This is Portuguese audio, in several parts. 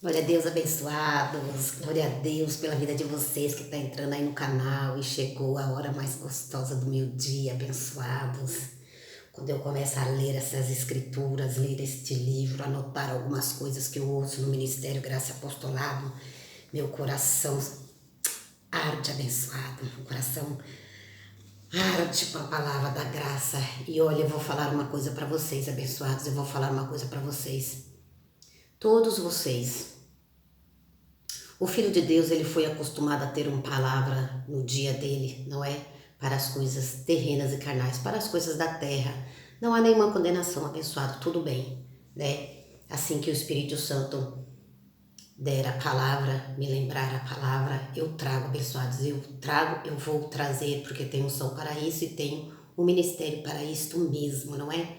Glória a Deus, abençoados. Glória a Deus pela vida de vocês que estão entrando aí no canal e chegou a hora mais gostosa do meu dia, abençoados. Quando eu começo a ler essas escrituras, ler este livro, anotar algumas coisas que eu ouço no Ministério Graça e Apostolado, meu coração arde, abençoado. Meu coração arde com a palavra da graça. E olha, eu vou falar uma coisa para vocês, abençoados. Eu vou falar uma coisa para vocês. Todos vocês. O Filho de Deus, ele foi acostumado a ter uma palavra no dia dele, não é? Para as coisas terrenas e carnais, para as coisas da terra. Não há nenhuma condenação, abençoado, tudo bem, né? Assim que o Espírito Santo der a palavra, me lembrar a palavra, eu trago, abençoados, eu vou trazer, porque tenho unção para isso e tenho um ministério para isto mesmo, não é?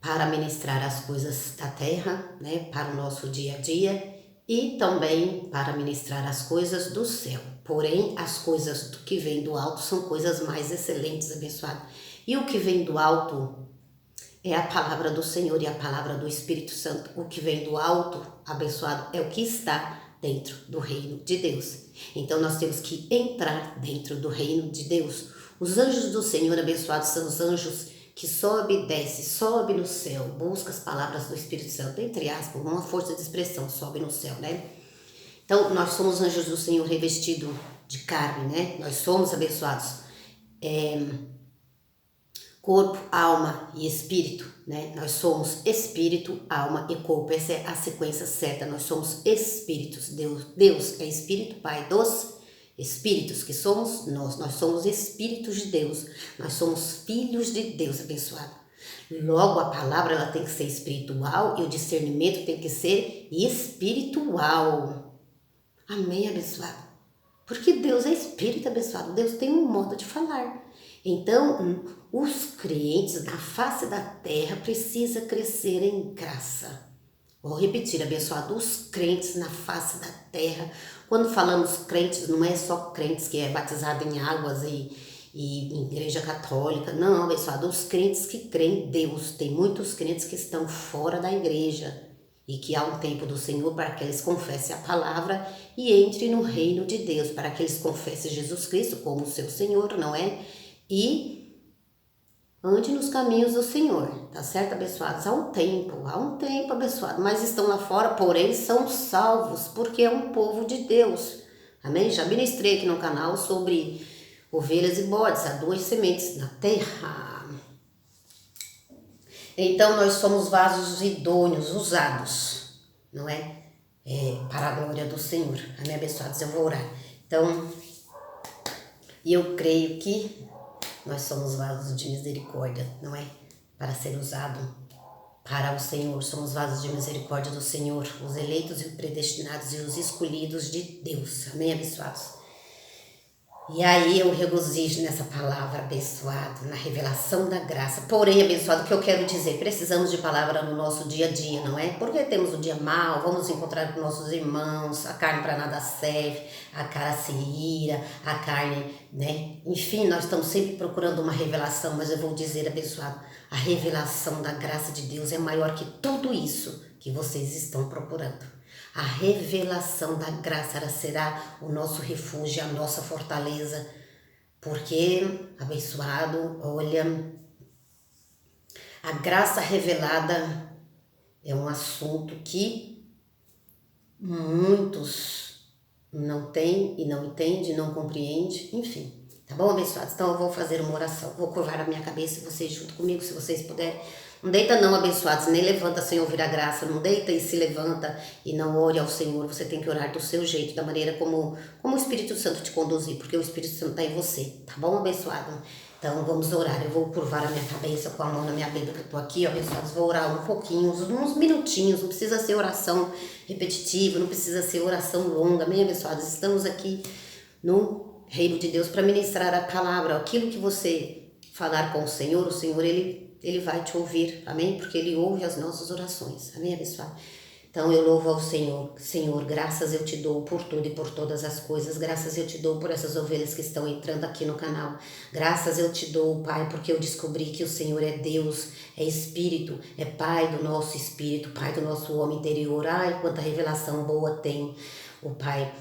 Para ministrar as coisas da terra, né? Para o nosso dia a dia, e também para ministrar as coisas do céu. Porém, as coisas que vêm do alto são coisas mais excelentes, abençoado. E o que vem do alto é a palavra do Senhor e a palavra do Espírito Santo. O que vem do alto, abençoado, é o que está dentro do reino de Deus. Então, nós temos que entrar dentro do reino de Deus. Os anjos do Senhor, abençoados, são os anjos que sobe e desce, sobe no céu, busca as palavras do Espírito Santo, entre aspas, uma força de expressão, sobe no céu, né? Então, nós somos anjos do Senhor revestidos de carne, né? Nós somos abençoados. Corpo, alma e espírito, né? Nós somos espírito, alma e corpo. Essa é a sequência certa. Nós somos espíritos. Deus é espírito, Pai dos espíritos, que somos nós. Nós somos espíritos de Deus. Nós somos filhos de Deus, abençoado. Logo, a palavra ela tem que ser espiritual e o discernimento tem que ser espiritual. Amém, abençoado? Porque Deus é espírito, abençoado. Deus tem um modo de falar. Então, os crentes na face da terra precisam crescer em graça. Vou repetir, abençoado, os crentes na face da terra. Quando falamos crentes, não é só crentes que é batizado em águas e igreja católica. Não, abençoado, os crentes que creem em Deus. Tem muitos crentes que estão fora da igreja e que há um tempo do Senhor para que eles confessem a palavra e entrem no reino de Deus, para que eles confessem Jesus Cristo como seu Senhor, não é? E ande nos caminhos do Senhor, tá certo, abençoados? Há um tempo, abençoado, mas estão lá fora, porém são salvos, porque é um povo de Deus, amém? Já ministrei aqui no canal sobre ovelhas e bodes, há duas sementes na terra. Então nós somos vasos idôneos, usados, não é? Para a glória do Senhor, amém, abençoados? Eu vou orar. Então, eu creio que nós somos vasos de misericórdia, não é? Para ser usado para o Senhor. Somos vasos de misericórdia do Senhor, os eleitos e predestinados e os escolhidos de Deus. Amém, abençoados? E aí eu regozijo nessa palavra, abençoado, na revelação da graça. Porém, abençoado, o que eu quero dizer? Precisamos de palavra no nosso dia a dia, não é? Porque temos o dia mau, vamos encontrar com nossos irmãos, a carne para nada serve, a cara se ira, a carne, né? Enfim, nós estamos sempre procurando uma revelação, mas eu vou dizer, abençoado, a revelação da graça de Deus é maior que tudo isso que vocês estão procurando. A revelação da graça ela será o nosso refúgio, a nossa fortaleza, porque, abençoado, olha, a graça revelada é um assunto que muitos não têm e não entendem, não compreendem, enfim. Tá bom, abençoados? Então eu vou fazer uma oração, vou curvar a minha cabeça e vocês junto comigo, se vocês puderem. Não deita não, abençoados, nem levanta sem ouvir a graça, não deita e se levanta e não ore ao Senhor, você tem que orar do seu jeito, da maneira como o Espírito Santo te conduzir, porque o Espírito Santo está em você, tá bom, abençoado? Então vamos orar, eu vou curvar a minha cabeça com a mão na minha Bíblia que eu tô aqui, ó, abençoados, vou orar um pouquinho, uns minutinhos, não precisa ser oração repetitiva, não precisa ser oração longa, amém, abençoados? Estamos aqui no reino de Deus para ministrar a palavra, aquilo que você falar com o Senhor ele vai te ouvir, amém? Porque ele ouve as nossas orações, amém, abençoado? Então eu louvo ao Senhor. Senhor, graças eu te dou por tudo e por todas as coisas. Graças eu te dou por essas ovelhas que estão entrando aqui no canal. Graças eu te dou, Pai, porque eu descobri que o Senhor é Deus, é Espírito, é Pai do nosso espírito, Pai do nosso homem interior. Ai, quanta revelação boa tem o Pai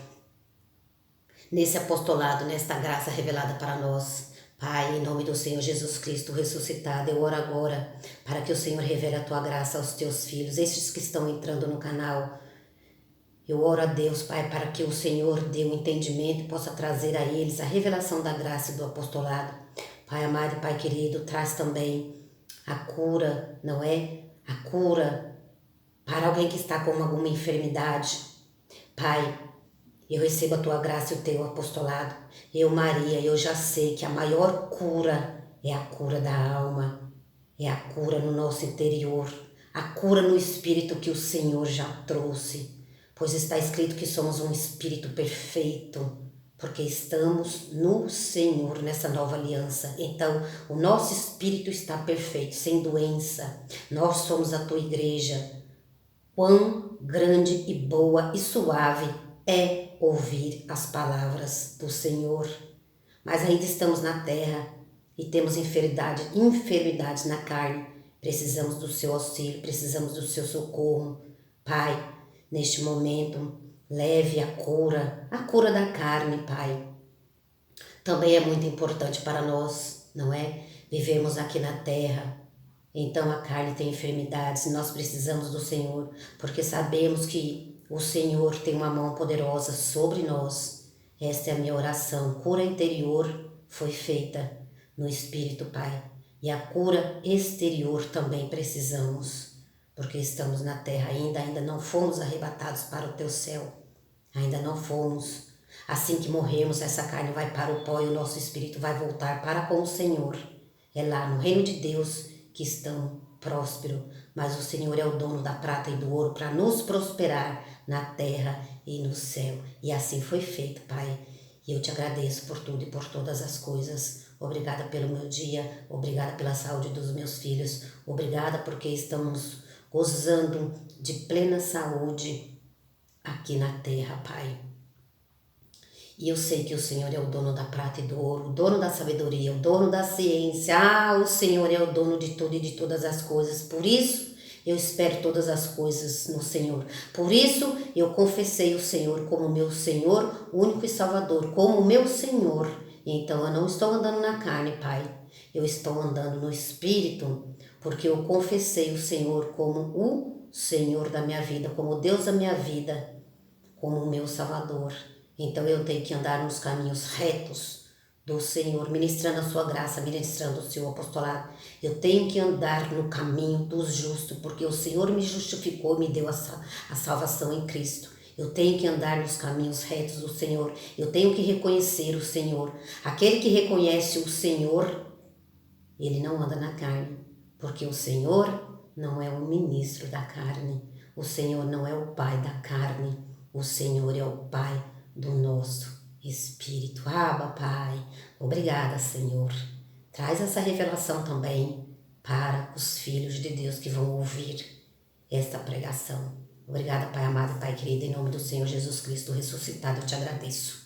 nesse apostolado, nesta graça revelada para nós. Pai, em nome do Senhor Jesus Cristo ressuscitado, eu oro agora para que o Senhor revele a tua graça aos teus filhos, estes que estão entrando no canal. Eu oro a Deus, Pai, para que o Senhor dê o entendimento e possa trazer a eles a revelação da graça e do apostolado. Pai amado e Pai querido, traz também a cura, não é? A cura para alguém que está com alguma enfermidade. Pai, eu recebo a tua graça e o teu apostolado. Eu, Maria, eu já sei que a maior cura é a cura da alma, é a cura no nosso interior, a cura no espírito que o Senhor já trouxe, pois está escrito que somos um espírito perfeito, porque estamos no Senhor, nessa nova aliança. Então, o nosso espírito está perfeito, sem doença. Nós somos a tua igreja. Quão grande e boa e suave é ouvir as palavras do Senhor. Mas ainda estamos na terra e temos enfermidades na carne. Precisamos do seu auxílio, precisamos do seu socorro. Pai, neste momento, leve a cura da carne, Pai. Também é muito importante para nós, não é? Vivemos aqui na terra. Então a carne tem enfermidades e nós precisamos do Senhor, porque sabemos que o Senhor tem uma mão poderosa sobre nós. Esta é a minha oração. Cura interior foi feita no Espírito, Pai. E a cura exterior também precisamos, porque estamos na terra ainda não fomos arrebatados para o teu céu. Ainda não fomos. Assim que morremos, essa carne vai para o pó e o nosso espírito vai voltar para com o Senhor. É lá no reino de Deus que estão prósperos, mas o Senhor é o dono da prata e do ouro para nos prosperar na terra e no céu. E assim foi feito, Pai. E eu te agradeço por tudo e por todas as coisas. Obrigada pelo meu dia, obrigada pela saúde dos meus filhos, obrigada porque estamos gozando de plena saúde aqui na terra, Pai. E eu sei que o Senhor é o dono da prata e do ouro, o dono da sabedoria, o dono da ciência. O Senhor é o dono de tudo e de todas as coisas. Por isso, eu espero todas as coisas no Senhor. Por isso, eu confessei o Senhor como meu Senhor, único e Salvador, como meu Senhor. Então, eu não estou andando na carne, Pai. Eu estou andando no Espírito, porque eu confessei o Senhor como o Senhor da minha vida, como o Deus da minha vida, como o meu Salvador. Então eu tenho que andar nos caminhos retos do Senhor, ministrando a sua graça, ministrando o seu apostolado. Eu tenho que andar no caminho dos justos, porque o Senhor me justificou e me deu a salvação em Cristo. Eu tenho que andar nos caminhos retos do Senhor. Eu tenho que reconhecer o Senhor. Aquele que reconhece o Senhor, ele não anda na carne, porque o Senhor não é o ministro da carne. O Senhor não é o pai da carne. O Senhor é o pai do nosso espírito. Abba, Pai. Obrigada, Senhor. Traz essa revelação também para os filhos de Deus que vão ouvir esta pregação. Obrigada, Pai amado, Pai querido, em nome do Senhor Jesus Cristo ressuscitado, eu te agradeço.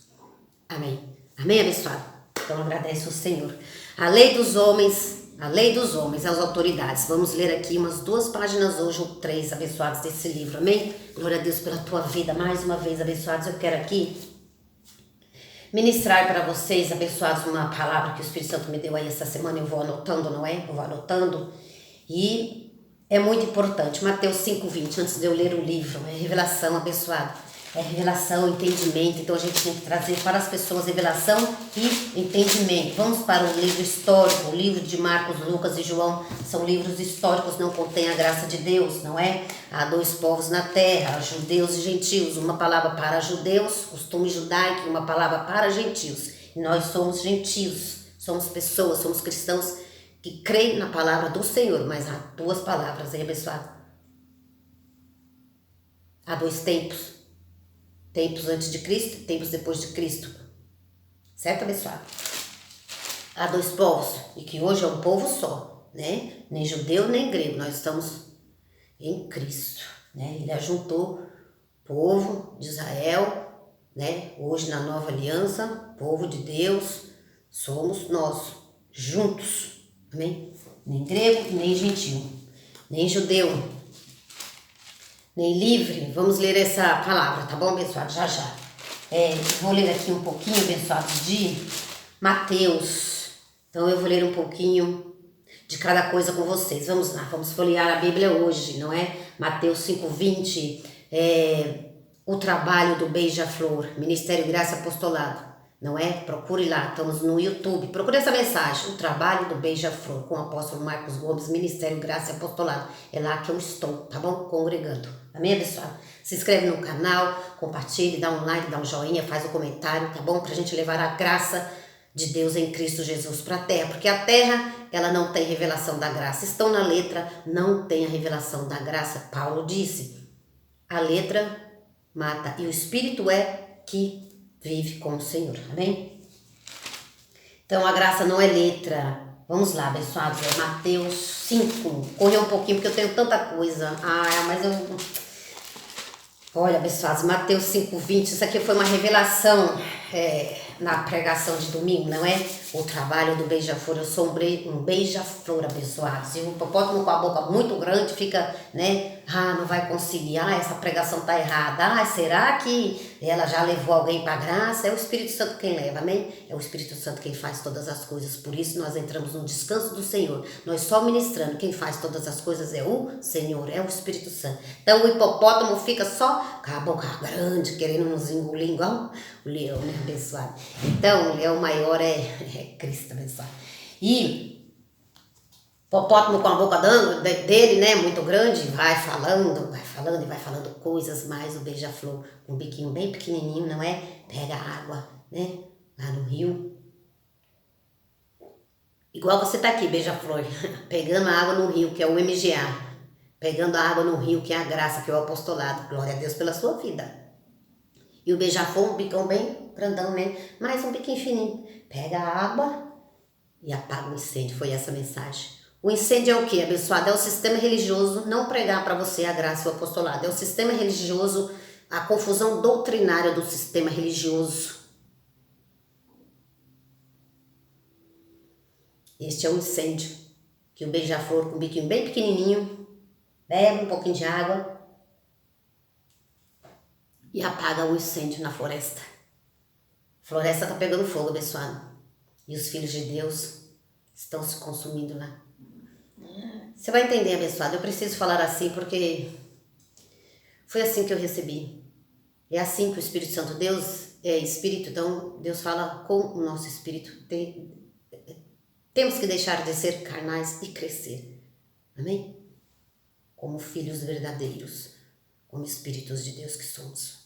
Amém. Amém, abençoado? Então agradeço o Senhor. A lei dos homens, as autoridades. Vamos ler aqui umas 2 páginas hoje, ou 3, abençoados, desse livro. Amém? Glória a Deus pela tua vida. Mais uma vez, abençoados, eu quero aqui ministrar para vocês, abençoados, uma palavra que o Espírito Santo me deu aí essa semana. Eu vou anotando, não é? Eu vou anotando. E é muito importante. Mateus 5:20, antes de eu ler o livro, é revelação, abençoado. É revelação, entendimento. Então a gente tem que trazer para as pessoas revelação e entendimento. Vamos para o livro histórico. O livro de Marcos, Lucas e João são livros históricos, não contém a graça de Deus, não é? Há 2 povos na terra, judeus e gentios. Uma palavra para judeus, costume judaico, e uma palavra para gentios. E nós somos gentios, somos pessoas, somos cristãos que creem na palavra do Senhor. Mas há 2 palavras, hein, abençoado? Há 2 tempos. Tempos antes de Cristo, tempos depois de Cristo. Certo, abençoado? Há 2 povos, e que hoje é um povo só, né? Nem judeu, nem grego. Nós estamos em Cristo. né? Ele ajuntou o povo de Israel, né? Hoje na nova aliança, povo de Deus, somos nós, juntos, amém? Nem grego, nem gentil, nem judeu, nem livre. Vamos ler essa palavra, tá bom, abençoado? Já. Vou ler aqui um pouquinho, abençoados, de Mateus. Então eu vou ler um pouquinho de cada coisa com vocês. Vamos lá, vamos folhear a Bíblia hoje, não é? Mateus 5:20, o trabalho do Beija-Flor, Ministério Graça e Apostolado, não é? Procure lá, estamos no YouTube, procure essa mensagem, o trabalho do Beija-Flor, com o apóstolo Marcos Gomes, Ministério Graça e Apostolado. É lá que eu estou, tá bom? Congregando. Amém, pessoal? Se inscreve no canal, compartilhe, dá um like, dá um joinha, faz um comentário, tá bom? Pra gente levar a graça de Deus em Cristo Jesus para a terra, porque a terra, ela não tem revelação da graça. Estão na letra, não tem a revelação da graça. Paulo disse, a letra mata e o Espírito é que vive com o Senhor, amém? Então a graça não é letra. Vamos lá, abençoados, é Mateus 5. Correu um pouquinho porque eu tenho tanta coisa. Mas eu... Olha, abençoados, Mateus 5:20, isso aqui foi uma revelação na pregação de domingo, não é? O trabalho do beija-flor, eu sou um beija-flor, abençoados. E o hipopótamo com a boca muito grande fica, né? Não vai conseguir, essa pregação tá errada. Será que ela já levou alguém para a graça? É o Espírito Santo quem leva, amém? É o Espírito Santo quem faz todas as coisas, por isso nós entramos no descanso do Senhor. Nós só ministrando, quem faz todas as coisas é o Senhor, é o Espírito Santo. Então o hipopótamo fica só com a boca grande, querendo nos engolir igual o leão, né, abençoado? Então o leão maior é Cristo, abençoado. E o hipopótamo com a boca dele, né, muito grande, vai falando coisas, mas o beija-flor, um biquinho bem pequenininho, não é? Pega água, né, lá no rio. Igual você tá aqui, beija-flor, pegando a água no rio, que é o MGA. Pegando a água no rio, que é a graça, que é o apostolado. Glória a Deus pela sua vida. E o beija-flor, um bicão bem grandão, né? Mas um biquinho fininho. Pega a água e apaga o incêndio. Foi essa a mensagem. O incêndio é o quê, abençoado? É o sistema religioso não pregar para você a graça e o apostolado. É o sistema religioso, a confusão doutrinária do sistema religioso. Este é o incêndio. Que o beija-flor com um biquinho bem pequenininho bebe um pouquinho de água e apaga o incêndio na floresta. A floresta está pegando fogo, abençoado. E os filhos de Deus estão se consumindo lá. Você vai entender, abençoado. Eu preciso falar assim porque foi assim que eu recebi. É assim que o Espírito Santo, Deus é Espírito, então Deus fala com o nosso Espírito. Temos que deixar de ser carnais e crescer. Amém? Como filhos verdadeiros, como espíritos de Deus que somos.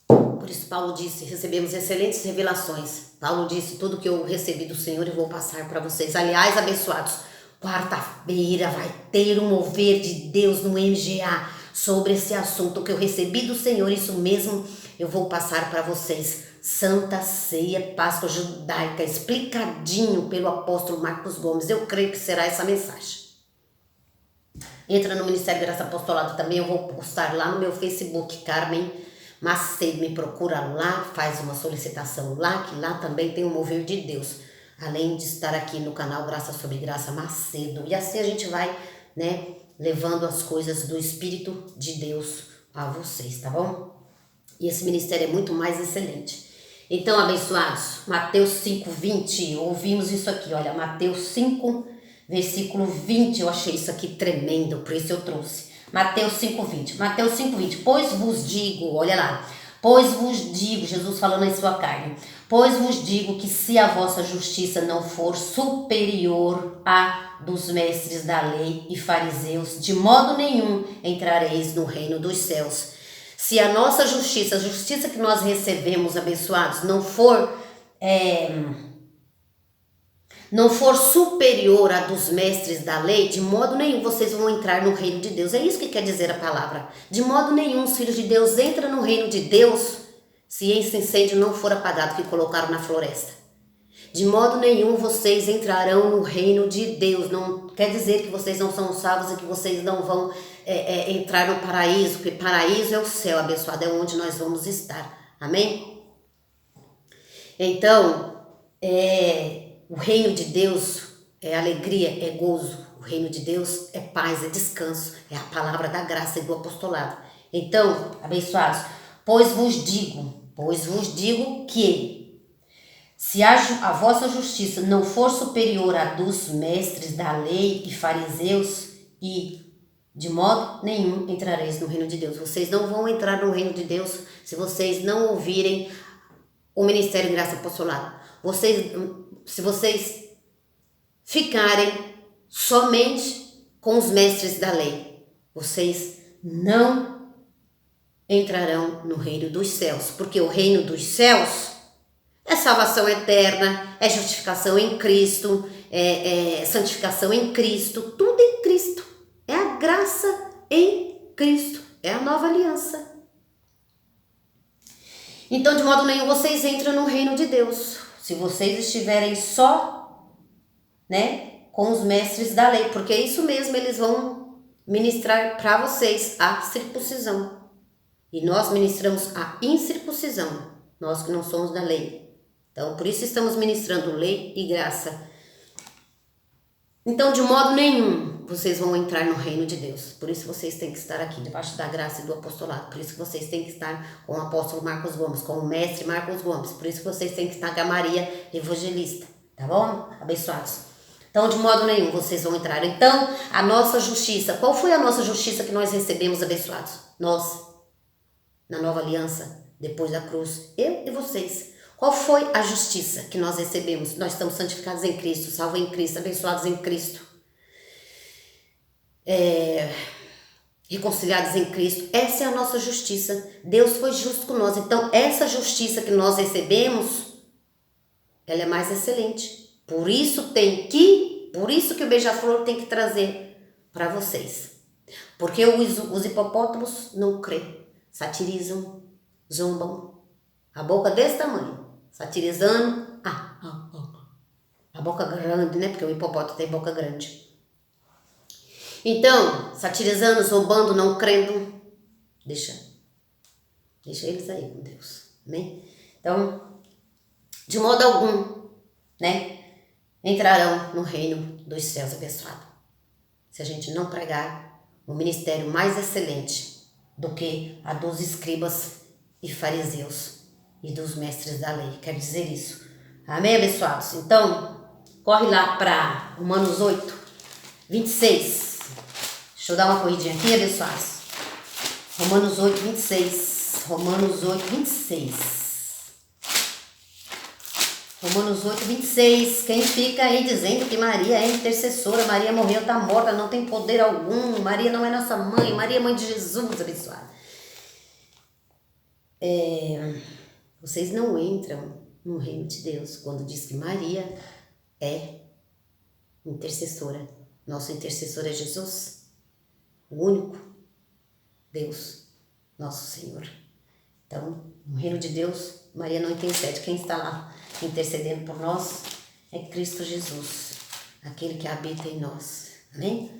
Por isso Paulo disse, recebemos excelentes revelações. Paulo disse, tudo que eu recebi do Senhor eu vou passar para vocês. Aliás, abençoados, quarta-feira vai ter um mover de Deus no MGA sobre esse assunto que eu recebi do Senhor. Isso mesmo eu vou passar para vocês. Santa Ceia, Páscoa Judaica, explicadinho pelo apóstolo Marcos Gomes. Eu creio que será essa mensagem. Entra no Ministério Graça Apostolado também, eu vou postar lá no meu Facebook, Carmen Macedo, me procura lá, faz uma solicitação lá, que lá também tem o mover de Deus, além de estar aqui no canal Graça sobre Graça Macedo, e assim a gente vai, né, levando as coisas do Espírito de Deus a vocês, tá bom? E esse ministério é muito mais excelente. Então, abençoados, Mateus 5:20, ouvimos isso aqui, olha, Mateus 5, versículo 20, eu achei isso aqui tremendo, por isso eu trouxe. Mateus 5:20. Mateus 5:20. Pois vos digo, olha lá. Pois vos digo, Jesus falando em sua carne. Pois vos digo que se a vossa justiça não for superior à dos mestres da lei e fariseus, de modo nenhum entrareis no reino dos céus. Se a nossa justiça, a justiça que nós recebemos, abençoados, não for superior à dos mestres da lei, de modo nenhum vocês vão entrar no reino de Deus. É isso que quer dizer a palavra. De modo nenhum os filhos de Deus entram no reino de Deus se esse incêndio não for apagado que colocaram na floresta. De modo nenhum vocês entrarão no reino de Deus. Não quer dizer que vocês não são salvos e que vocês não vão entrar no paraíso, porque paraíso é o céu, abençoado, é onde nós vamos estar. Amém? Então, o reino de Deus é alegria, é gozo. O reino de Deus é paz, é descanso, é a palavra da graça e do apostolado. Então, abençoados, pois vos digo que se a vossa justiça não for superior à dos mestres da lei e fariseus, e de modo nenhum entrareis no reino de Deus. Vocês não vão entrar no reino de Deus se vocês não ouvirem o ministério de graça e apostolado. Se vocês ficarem somente com os mestres da lei, vocês não entrarão no reino dos céus, porque o reino dos céus é salvação eterna, é justificação em Cristo, é santificação em Cristo, tudo em Cristo, é a graça em Cristo, é a nova aliança. Então, de modo nenhum, vocês entram no reino de Deus, se vocês estiverem só, com os mestres da lei, porque é isso mesmo, eles vão ministrar para vocês a circuncisão. E nós ministramos a incircuncisão, nós que não somos da lei. Então, por isso estamos ministrando lei e graça. Então, de modo nenhum, vocês vão entrar no reino de Deus. Por isso vocês têm que estar aqui, debaixo da graça e do apostolado. Por isso que vocês têm que estar com o apóstolo Marcos Gomes, com o mestre Marcos Gomes. Por isso que vocês têm que estar com a Maria Evangelista. Tá bom? Abençoados. Então, de modo nenhum, vocês vão entrar. Então, a nossa justiça. Qual foi a nossa justiça que nós recebemos, abençoados? Nós, na nova aliança, depois da cruz. Eu e vocês. Qual foi a justiça que nós recebemos? Nós estamos santificados em Cristo, salvos em Cristo, abençoados em Cristo. Reconciliados em Cristo. Essa é a nossa justiça. Deus foi justo com nós. Então, essa justiça que nós recebemos, ela é mais excelente. Por isso que o beija-flor tem que trazer para vocês. Porque os hipopótamos não creem, satirizam, zombam. A boca desse tamanho, satirizando. A boca grande, Porque o hipopótamo tem boca grande. Então, satirizando, zombando, não crendo, deixa eles aí com Deus, amém? Então, de modo algum, entrarão no reino dos céus, abençoado. Se a gente não pregar um ministério mais excelente do que a dos escribas e fariseus e dos mestres da lei. Quer dizer isso. Amém, abençoados? Então, corre lá para Romanos 8, 26. Deixa eu dar uma corridinha aqui, abençoados. Romanos 8, 26. Romanos 8, 26. Romanos 8, 26. Quem fica aí dizendo que Maria é intercessora, Maria morreu, está morta, não tem poder algum, Maria não é nossa mãe, Maria é mãe de Jesus, abençoado. Vocês não entram no reino de Deus quando diz que Maria é intercessora. Nosso intercessor é Jesus, o único Deus, nosso Senhor. Então, no reino de Deus, Maria não intercede. Quem está lá intercedendo por nós é Cristo Jesus, aquele que habita em nós. Amém?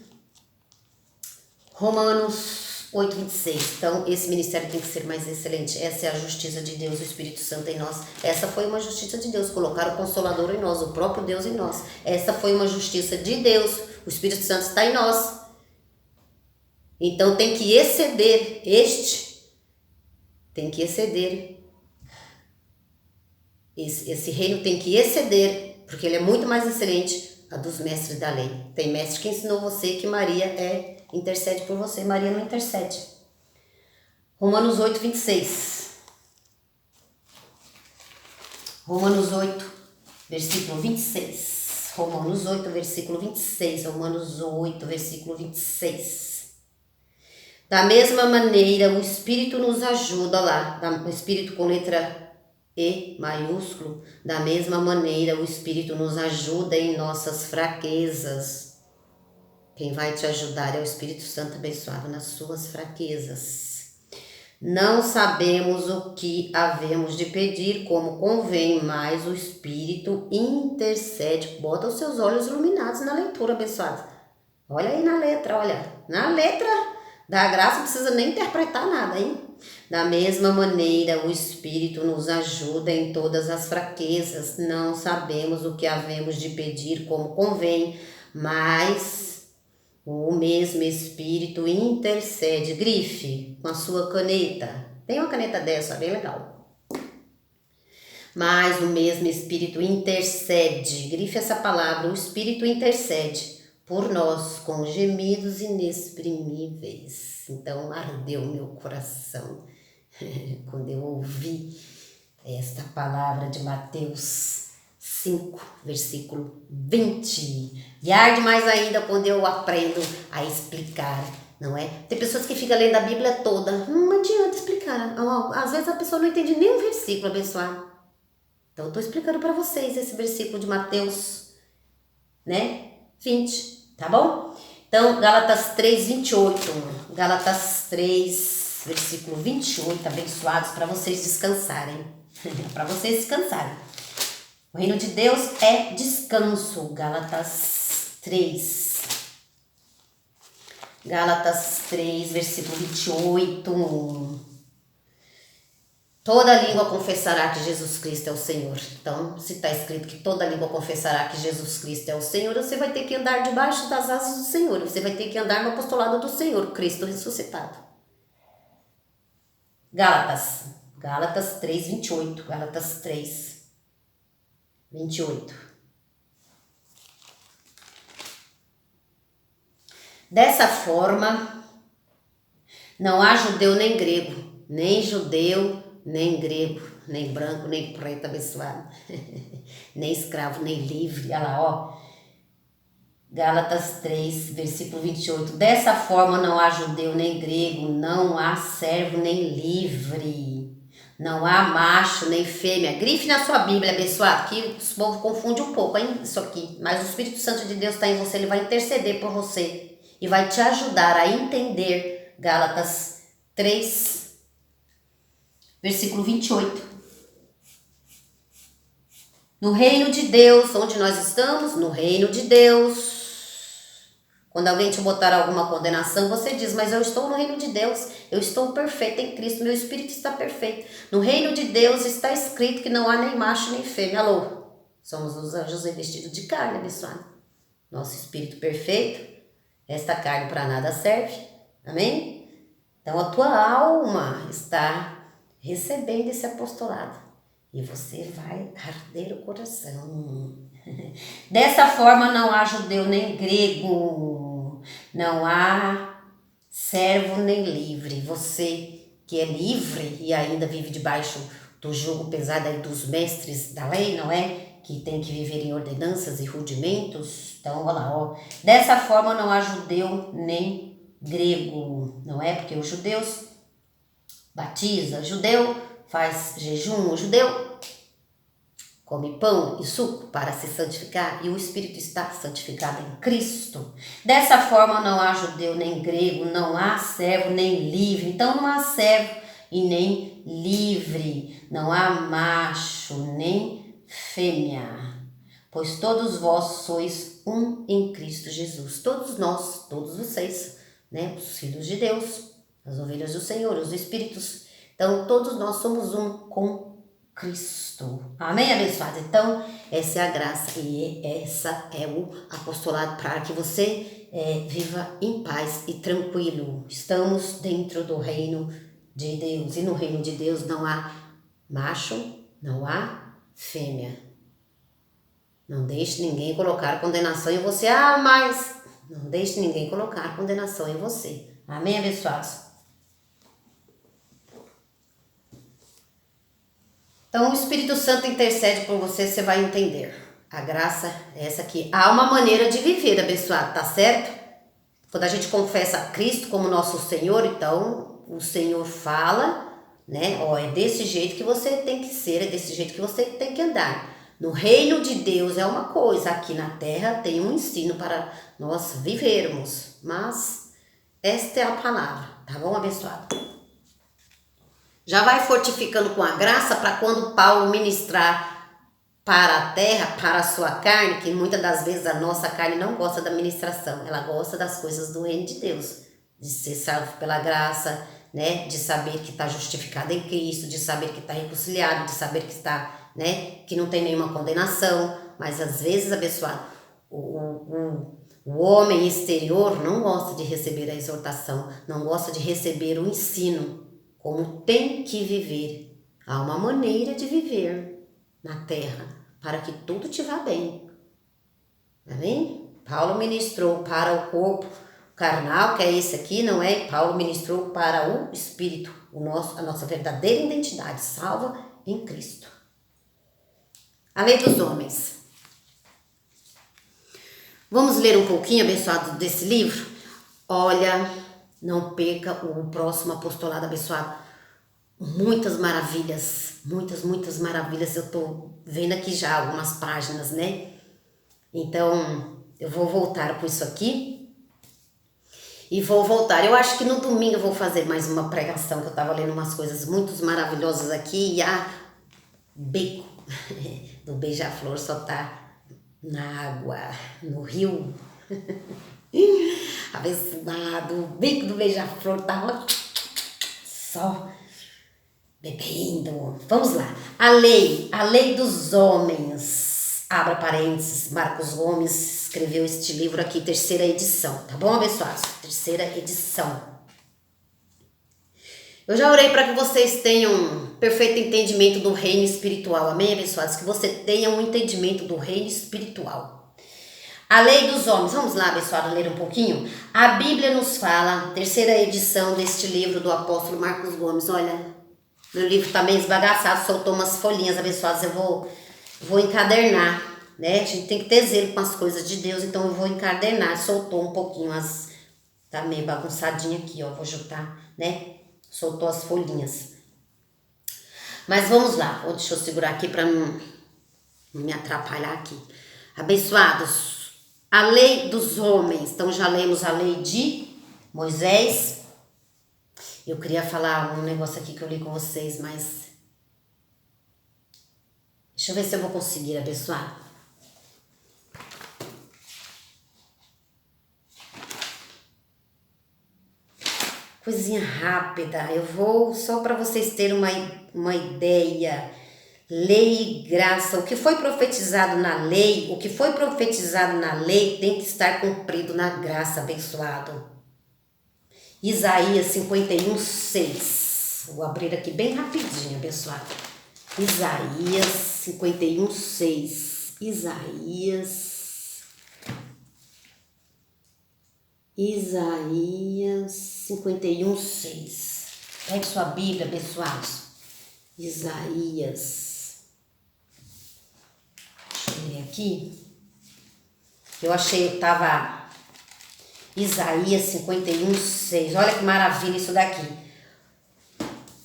Romanos 8, 26. Então, esse ministério tem que ser mais excelente. Essa é a justiça de Deus, o Espírito Santo em nós. Essa foi uma justiça de Deus, colocar o Consolador em nós, o próprio Deus em nós. Essa foi uma justiça de Deus, o Espírito Santo está em nós. Então, tem que exceder esse reino tem que exceder, porque ele é muito mais excelente a dos mestres da lei. Tem mestre que ensinou você que Maria intercede por você. Maria não intercede. Romanos 8, 26. Romanos 8, versículo 26. Romanos 8, versículo 26. Romanos 8, versículo 26. Da mesma maneira, o Espírito nos ajuda lá. O Espírito com letra E maiúsculo. Da mesma maneira, o Espírito nos ajuda em nossas fraquezas. Quem vai te ajudar é o Espírito Santo abençoado nas suas fraquezas. Não sabemos o que havemos de pedir como convém, mas o Espírito intercede. Bota os seus olhos iluminados na leitura, abençoado. Olha aí na letra, olha. Na letra da graça não precisa nem interpretar nada, hein? Da mesma maneira, o Espírito nos ajuda em todas as fraquezas. Não sabemos o que havemos de pedir como convém, mas o mesmo Espírito intercede. Grife com a sua caneta. Tem uma caneta dessa, bem legal. Mas o mesmo Espírito intercede. Grife essa palavra. O Espírito intercede por nós com gemidos inexprimíveis. Então ardeu meu coração quando eu ouvi esta palavra de Mateus 5, versículo 20. E arde mais ainda quando eu aprendo a explicar, não é? Tem pessoas que ficam lendo a Bíblia toda, não adianta explicar. Às vezes a pessoa não entende nem um versículo, abençoado. Então eu estou explicando para vocês esse versículo de Mateus, né? 20, tá bom? Então, Gálatas 3, 28. Gálatas 3, versículo 28, abençoados, para vocês descansarem. Para vocês descansarem. O reino de Deus é descanso. Gálatas 3. Gálatas 3, versículo 28. Toda língua confessará que Jesus Cristo é o Senhor. Então, se está escrito que toda língua confessará que Jesus Cristo é o Senhor, você vai ter que andar debaixo das asas do Senhor. Você vai ter que andar no apostolado do Senhor, Cristo ressuscitado. Gálatas 3, 28. Gálatas 3, 28. Dessa forma, não há judeu nem grego, nem judeu, nem grego, nem branco, nem preto, abençoado, nem escravo, nem livre. Olha lá, ó. Gálatas 3, versículo 28. Dessa forma não há judeu nem grego, não há servo nem livre, não há macho nem fêmea. Grife na sua Bíblia, abençoado, que o povo confunde um pouco, hein, isso aqui. Mas o Espírito Santo de Deus está em você, ele vai interceder por você e vai te ajudar a entender. Gálatas 3, versículo 28. No reino de Deus, onde nós estamos? No reino de Deus. Quando alguém te botar alguma condenação, você diz, mas eu estou no reino de Deus, eu estou perfeito em Cristo, meu espírito está perfeito. No reino de Deus está escrito que não há nem macho nem fêmea. Alô? Somos os anjos revestidos de carne, abençoado. Nosso espírito perfeito, esta carne para nada serve. Amém? Então a tua alma está recebendo esse apostolado e você vai arder o coração. Dessa forma não há judeu nem grego, não há servo nem livre. Você que é livre e ainda vive debaixo do jugo pesado aí dos mestres da lei, não é? Que tem que viver em ordenanças e rudimentos. Então, olha lá, ó. Dessa forma não há judeu nem grego, não é? Porque os judeus batiza, judeu faz jejum, o judeu come pão e suco para se santificar e o Espírito está santificado em Cristo. Dessa forma não há judeu nem grego, não há servo nem livre. Então não há servo e nem livre, não há macho nem fêmea, pois todos vós sois um em Cristo Jesus. Todos nós, todos vocês, né, os filhos de Deus, as ovelhas do Senhor, os espíritos. Então todos nós somos um com Cristo. Amém, abençoado? Então, essa é a graça e essa é o apostolado para que você viva em paz e tranquilo. Estamos dentro do reino de Deus e no reino de Deus não há macho, não há fêmea. Não deixe ninguém colocar condenação em você. Ah, mas não deixe ninguém colocar condenação em você. Amém, abençoados? Então, o Espírito Santo intercede por você, você vai entender. A graça é essa aqui. Há uma maneira de viver, abençoado, tá certo? Quando a gente confessa a Cristo como nosso Senhor, então o Senhor fala, né? Ó, é desse jeito que você tem que ser, é desse jeito que você tem que andar. No reino de Deus é uma coisa, aqui na terra tem um ensino para nós vivermos. Mas esta é a palavra, tá bom, abençoado? Já vai fortificando com a graça para quando Paulo ministrar para a terra, para a sua carne, que muitas das vezes a nossa carne não gosta da ministração, ela gosta das coisas do reino de Deus, de ser salvo pela graça, né, de saber que está justificado em Cristo, de saber que está reconciliado, de saber que está, né, que não tem nenhuma condenação, mas às vezes, abençoado, o homem exterior não gosta de receber a exortação, não gosta de receber o ensino, como tem que viver. Há uma maneira de viver na terra, para que tudo te vá bem. Amém? Paulo ministrou para o corpo carnal, que é esse aqui, não é? Paulo ministrou para o espírito, a nossa verdadeira identidade, salva em Cristo. A lei dos homens. Vamos ler um pouquinho, abençoado, desse livro? Olha, não perca o próximo apostolado, abençoado. Muitas maravilhas, muitas maravilhas. Eu tô vendo aqui já algumas páginas, né? Então, eu vou voltar com isso aqui. E vou voltar. Eu acho que no domingo eu vou fazer mais uma pregação, que eu tava lendo umas coisas muito maravilhosas aqui. E a beco do beija-flor só tá na água, no rio. Abençoado, o bico do beija-flor tava só bebendo. Vamos lá. A lei dos homens. Abra parênteses, Marcos Gomes escreveu este livro aqui, terceira edição. Tá bom, abençoados? Terceira edição. Eu já orei para que vocês tenham perfeito entendimento do reino espiritual. Amém, abençoados? Que você tenha um entendimento do reino espiritual. A lei dos homens. Vamos lá, abençoado, ler um pouquinho? A Bíblia nos fala, terceira edição deste livro do apóstolo Marcos Gomes. Olha, meu livro tá meio esbagaçado, soltou umas folhinhas, abençoadas. Eu vou encadernar, né? A gente tem que ter zelo com as coisas de Deus, então eu vou encadernar. Soltou um pouquinho tá meio bagunçadinho aqui, ó. Vou juntar, né? Soltou as folhinhas. Mas vamos lá. Deixa eu segurar aqui para não me atrapalhar aqui. Abençoados, a lei dos homens. Então já lemos a lei de Moisés. Eu queria falar um negócio aqui que eu li com vocês, mas deixa eu ver se eu vou conseguir, abençoado. Coisinha rápida, eu vou só para vocês terem uma ideia. Lei e graça, o que foi profetizado na lei, tem que estar cumprido na graça, abençoado. Isaías 51:6. Vou abrir aqui bem rapidinho, abençoado. Isaías 51:6. Isaías 51:6. Pegue sua Bíblia, abençoados. Isaías. Deixa eu ler aqui. Eu achei, tava Isaías 51:6. Olha que maravilha isso daqui.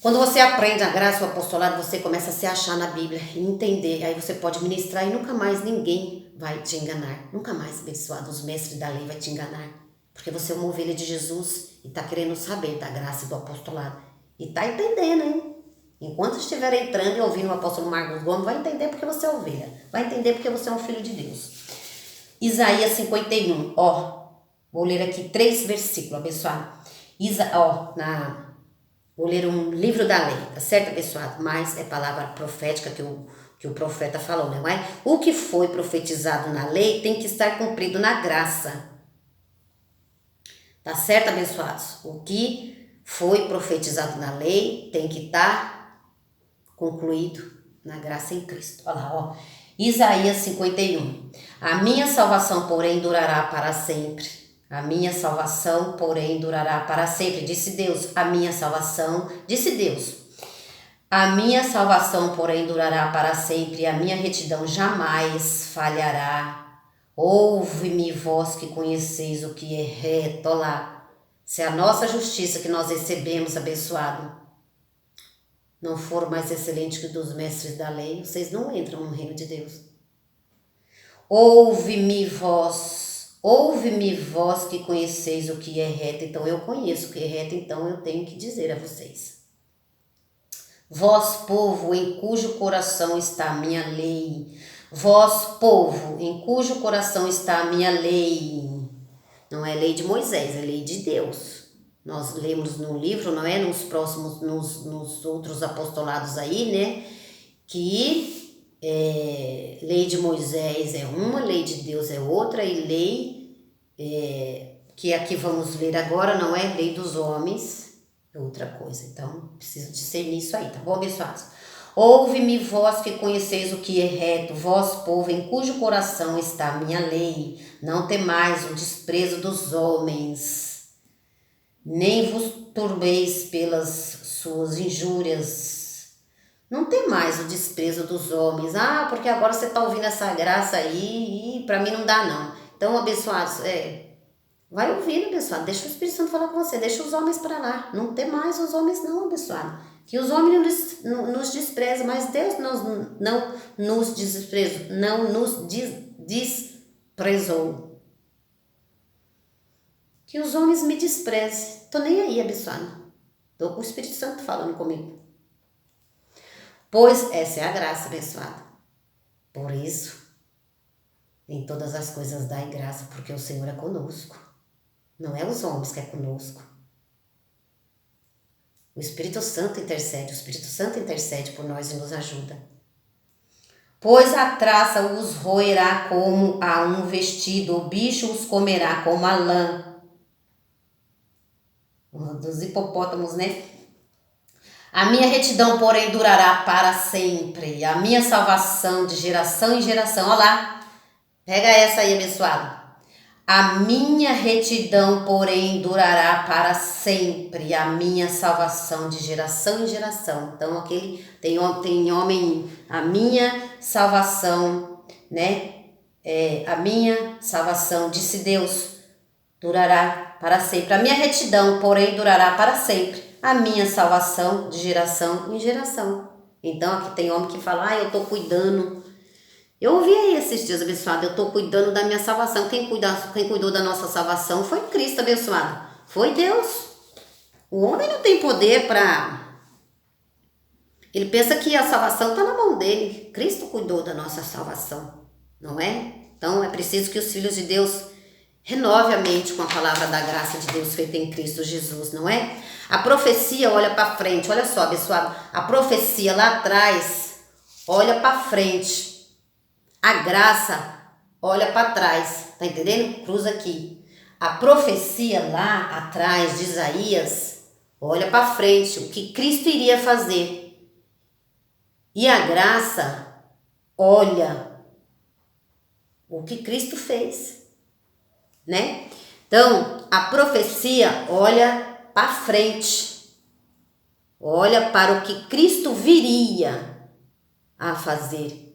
Quando você aprende a graça, o apostolado, você começa a se achar na Bíblia e entender. Aí você pode ministrar e nunca mais ninguém vai te enganar. Nunca mais, abençoado, os mestres da lei vai te enganar. Porque você é uma ovelha de Jesus e está querendo saber da graça e do apostolado. E está entendendo, hein? Enquanto estiver entrando e ouvindo o apóstolo Marcos Gomes, vai entender porque você é ovelha. Vai entender porque você é um filho de Deus. Isaías 51, vou ler aqui 3 versículos, abençoado. Vou ler um livro da lei, tá certo, abençoado? Mas é palavra profética que o profeta falou, não é? O que foi profetizado na lei tem que estar cumprido na graça. Tá certo, abençoados? O que foi profetizado na lei tem que estar concluído na graça em Cristo. Olha lá, Isaías 51. A minha salvação, porém, durará para sempre. A minha salvação, porém, durará para sempre. Disse Deus. A minha salvação, disse Deus. A minha salvação, porém, durará para sempre. E a minha retidão jamais falhará. Ouve-me, vós que conheceis o que é reto. Olha lá. Se a nossa justiça que nós recebemos, abençoado, não for mais excelente que dos mestres da lei, vocês não entram no reino de Deus. Ouve-me vós que conheceis o que é reto. Então eu conheço o que é reto, então eu tenho que dizer a vocês. Vós, povo, em cujo coração está a minha lei. Vós, povo, em cujo coração está a minha lei. Não é lei de Moisés, é lei de Deus. Nós lemos no livro, não é? Nos outros apostolados aí, né? Que lei de Moisés é uma, lei de Deus é outra, e lei que aqui vamos ler agora não é lei dos homens, é outra coisa. Então, preciso discernir isso aí, tá bom, abençoados? Ouve-me, vós que conheceis o que é reto, vós, povo, em cujo coração está a minha lei. Não temais o desprezo dos homens, nem vos turbeis pelas suas injúrias. Não temais o desprezo dos homens. Ah, porque agora você está ouvindo essa graça aí e para mim não dá não. Então, abençoados, vai ouvindo, abençoado. Deixa o Espírito Santo falar com você. Deixa os homens para lá. Não tem mais os homens não, abençoado. Que os homens nos desprezam, mas Deus não nos desprezou. Não nos desprezou. Que os homens me desprezem. Tô nem aí, abençoado. Tô com o Espírito Santo falando comigo. Pois essa é a graça, abençoado. Por isso, em todas as coisas dai graça, porque o Senhor é conosco. Não é os homens que é conosco. O Espírito Santo intercede por nós e nos ajuda. Pois a traça os roerá como a um vestido, o bicho os comerá como a lã. Dos hipopótamos, né? A minha retidão, porém, durará para sempre. A minha salvação de geração em geração. Olha lá. Pega essa aí, abençoado. A minha retidão, porém, durará para sempre. A minha salvação de geração em geração. Então, aquele tem homem, a minha salvação, né? A minha salvação, disse Deus, durará para sempre. A minha retidão, porém, durará para sempre. A minha salvação de geração em geração. Então, aqui tem homem que fala, eu estou cuidando. Eu ouvi aí esses dias, abençoado, eu estou cuidando da minha salvação. Quem cuidou da nossa salvação foi Cristo, abençoado. Foi Deus. O homem não tem poder para... Ele pensa que a salvação está na mão dele. Cristo cuidou da nossa salvação, não é? Então, é preciso que os filhos de Deus renove a mente com a palavra da graça de Deus feita em Cristo Jesus, não é? A profecia olha para frente, olha só, abençoado. A profecia lá atrás olha para frente. A graça olha para trás, tá entendendo? Cruza aqui. A profecia lá atrás de Isaías olha para frente, o que Cristo iria fazer. E a graça olha o que Cristo fez, né? Então, a profecia olha para frente, olha para o que Cristo viria a fazer.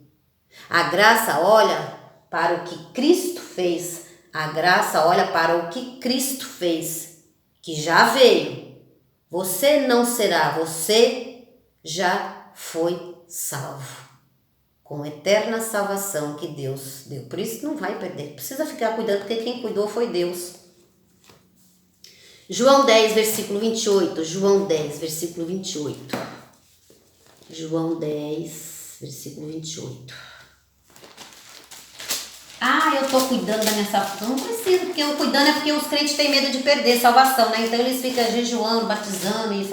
A graça olha para o que Cristo fez. A graça olha para o que Cristo fez, que já veio. Você não será, você já foi salvo. Com eterna salvação que Deus deu. Por isso não vai perder. Precisa ficar cuidando, porque quem cuidou foi Deus. João 10, versículo 28. João 10, versículo 28. João 10, versículo 28. Eu tô cuidando da minha salvação. Não precisa, porque o cuidando é porque os crentes têm medo de perder salvação, né? Então eles ficam jejuando, batizando e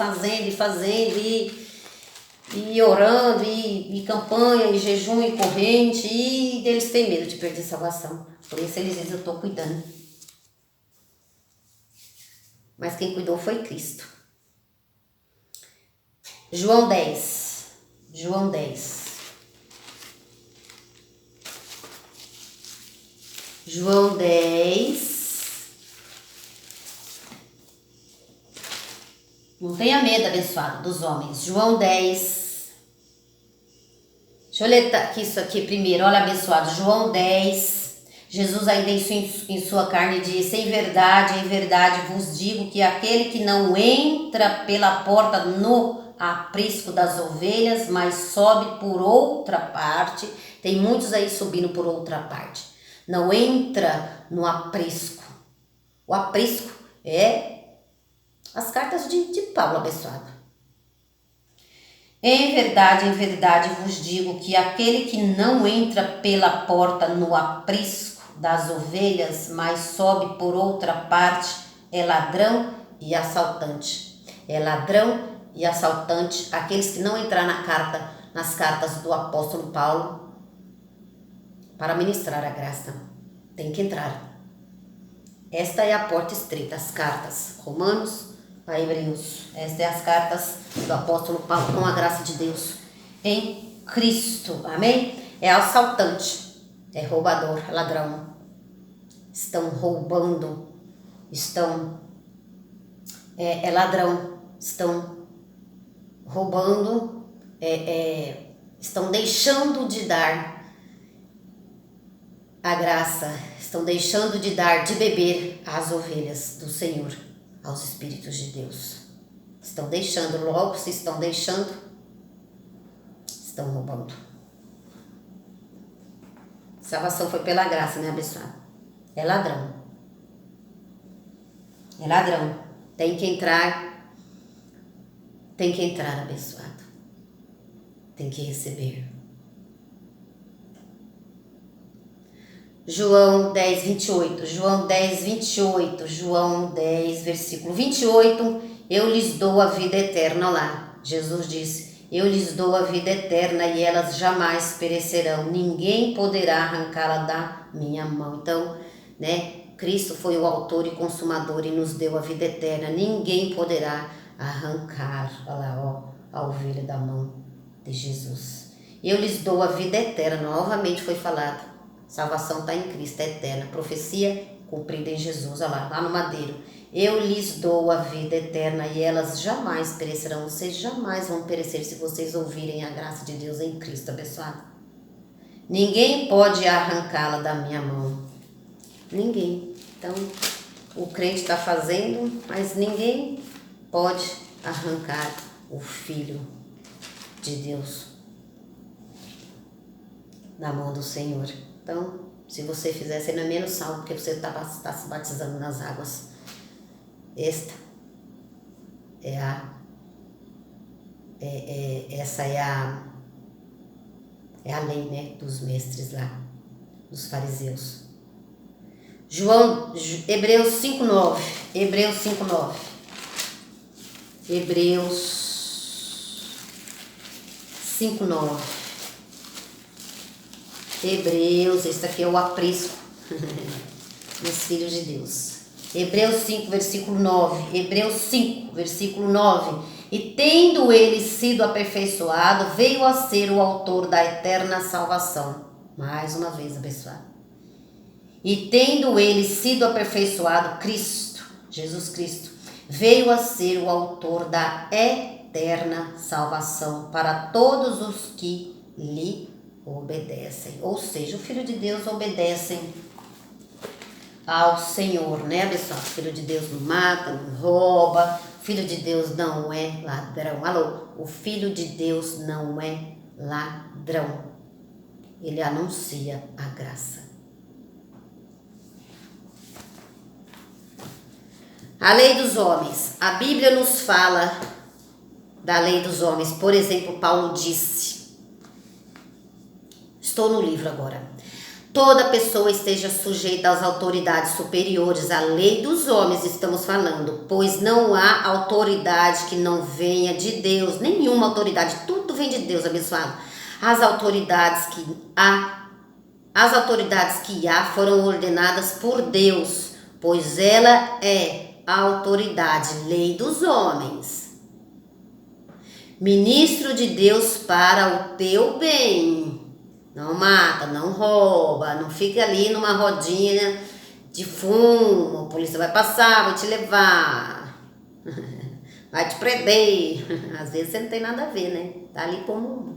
fazendo e orando e campanha e jejum e corrente e eles têm medo de perder salvação. Por isso eles dizem, eu tô cuidando. Mas quem cuidou foi Cristo. João 10. João 10. João 10. Não tenha medo, abençoado, dos homens. João 10. Deixa eu ler aqui isso aqui primeiro. Olha, abençoado. João 10. Jesus ainda em sua carne disse, em verdade vos digo que aquele que não entra pela porta no aprisco das ovelhas, mas sobe por outra parte. Tem muitos aí subindo por outra parte. Não entra no aprisco. O aprisco é as cartas de Paulo, abençoado. em verdade vos digo que aquele que não entra pela porta no aprisco das ovelhas, mas sobe por outra parte, é ladrão e assaltante. É ladrão e assaltante. Aqueles que não entrar nas cartas do apóstolo Paulo para ministrar a graça, tem que entrar. Esta é a porta estreita, as cartas, Romanos a Hebreus. Esta é as cartas do apóstolo Paulo com a graça de Deus em Cristo, amém? É assaltante, é roubador, é ladrão. Estão roubando, é ladrão, estão roubando, estão deixando de dar a graça, estão deixando de dar de beber às ovelhas do Senhor, aos Espíritos de Deus. Estão deixando, logo se estão deixando, estão roubando. Salvação foi pela graça, né, abençoado? É ladrão. É ladrão. Tem que entrar, abençoado. Tem que receber. João 10, 28, João 10, 28, João 10, versículo 28, eu lhes dou a vida eterna lá. Jesus disse, eu lhes dou a vida eterna e elas jamais perecerão, ninguém poderá arrancá-la da minha mão. Então, né, Cristo foi o autor e consumador e nos deu a vida eterna, ninguém poderá arrancar, olha lá, ó, a ovelha da mão de Jesus. Eu lhes dou a vida eterna, novamente foi falado. Salvação está em Cristo, é eterna. Profecia cumprida em Jesus, olha lá no madeiro. Eu lhes dou a vida eterna e elas jamais perecerão. Vocês jamais vão perecer se vocês ouvirem a graça de Deus em Cristo, abençoado. Ninguém pode arrancá-la da minha mão. Ninguém. Então, o crente está fazendo, mas ninguém pode arrancar o Filho de Deus da mão do Senhor. Então, se você fizer, você não é menos salvo, porque você está se batizando nas águas. Essa é a lei, né, dos mestres lá, dos fariseus. Hebreus 5:9. Hebreus 5:9. Hebreus 5:9. Hebreus, esse aqui é o aprisco dos filhos de Deus. Hebreus 5, versículo 9. Hebreus 5, versículo 9. E tendo ele sido aperfeiçoado, veio a ser o autor da eterna salvação. Mais uma vez, abençoado. E tendo ele sido aperfeiçoado, Cristo, Jesus Cristo, veio a ser o autor da eterna salvação para todos os que lhe obedecem. Ou seja, o Filho de Deus obedecem ao Senhor, né, pessoal? O Filho de Deus não mata, não rouba. O Filho de Deus não é ladrão. Alô? O Filho de Deus não é ladrão. Ele anuncia a graça. A lei dos homens. A Bíblia nos fala da lei dos homens. Por exemplo, Paulo disse, estou no livro agora, toda pessoa esteja sujeita às autoridades superiores, à lei dos homens estamos falando, pois não há autoridade que não venha de Deus, nenhuma autoridade, tudo vem de Deus, abençoado. As autoridades que há foram ordenadas por Deus, pois ela é a autoridade, lei dos homens. Ministro de Deus para o teu bem. Não mata, não rouba, não fica ali numa rodinha de fumo, a polícia vai passar, vai te levar, vai te prender. Às vezes você não tem nada a ver, né? Tá ali como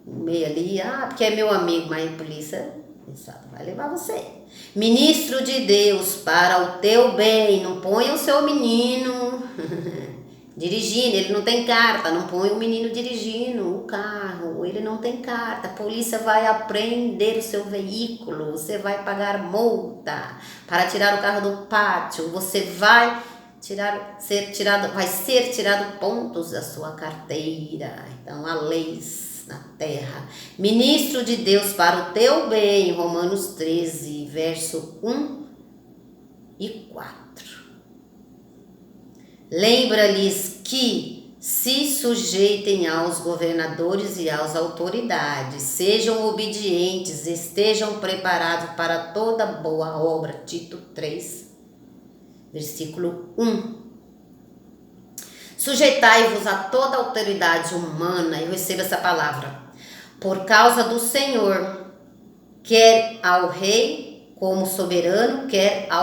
no meio ali, porque é meu amigo, mas a polícia vai levar você. Ministro de Deus para o teu bem, não ponha o seu menino dirigindo, ele não tem carta, não põe o menino dirigindo o carro, ele não tem carta, a polícia vai apreender o seu veículo, você vai pagar multa para tirar o carro do pátio, você vai vai ser tirado pontos da sua carteira. Então, há leis na terra. Ministro de Deus para o teu bem, Romanos 13, verso 1 e 4. Lembra-lhes que se sujeitem aos governadores e às autoridades, sejam obedientes, estejam preparados para toda boa obra. Tito 3, versículo 1. Sujeitai-vos a toda autoridade humana, eu recebo essa palavra, por causa do Senhor, quer ao rei como soberano, quer ao